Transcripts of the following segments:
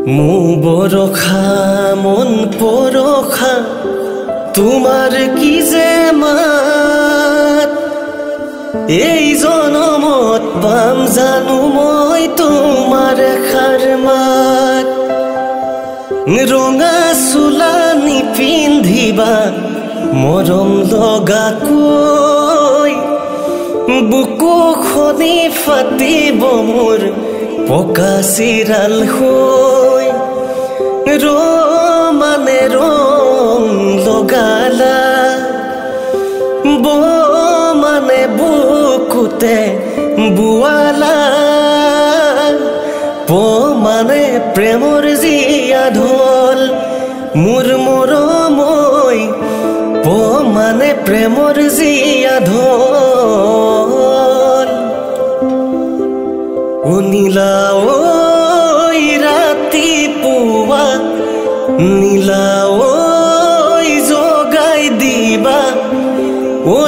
মো বৰষা মন পৰখা তোমাৰ কি যে মাত এই জনমত পাম জানো মই তোমাৰ এষাৰ মাত ৰঙা চোলা নিপিন্ধিবা মৰম লগাকৈ বুকু খনি ফাটিব মোৰ পকা চিৰাল হৈ মানে ৰং লগালা মানে বুকুতে বোৱালা মানে প্ৰেমৰ জিয়া ঢল মোৰ মৰমৈ মানে প্ৰেমৰ জিয়া ঢল নীলা ঐ ৰাতিপুৱা নীলা ঐ জগাই দিবা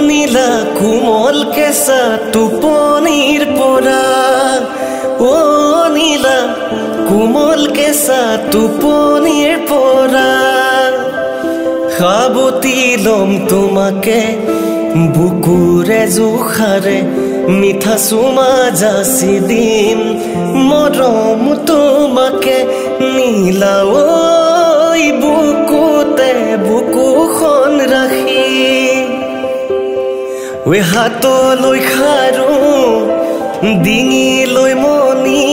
নীলা কোমল কেঁচা টোপনিৰ পৰা নীলা কোমল কেঁচা টোপনিৰ পৰা সাবতি লম তোমাকে বুকুৰে জোখাৰে মিঠা চুমা যাচি দিম মৰম তোমাকে নীলা ঐ বুকুতে বুকুখন ৰাখি হাতলৈ খাৰু ডিঙিলৈ মণি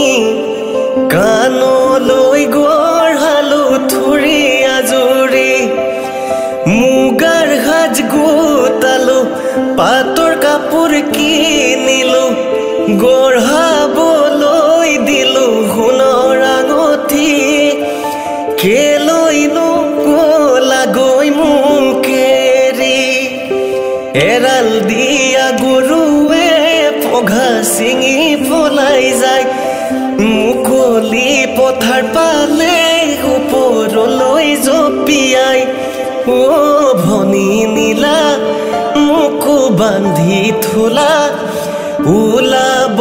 কাণলৈ গঢ়ালো থুৰি আজুৰি মুগাৰ সাজ গোটালো পাটৰ কাপোৰ কিনিলো গঢ়াবলৈ দিলো সোণৰ আঙঠি কেলৈনো গলাগৈ মুকেৰি এৰাল দিয়া গৰুৱে পঘা ছিঙি পলাই যায় মুকলি পথাৰ পালে ওপৰলৈ জপিয়াই ভনী নীলা মোকো বান্ধি থোলা ওলাব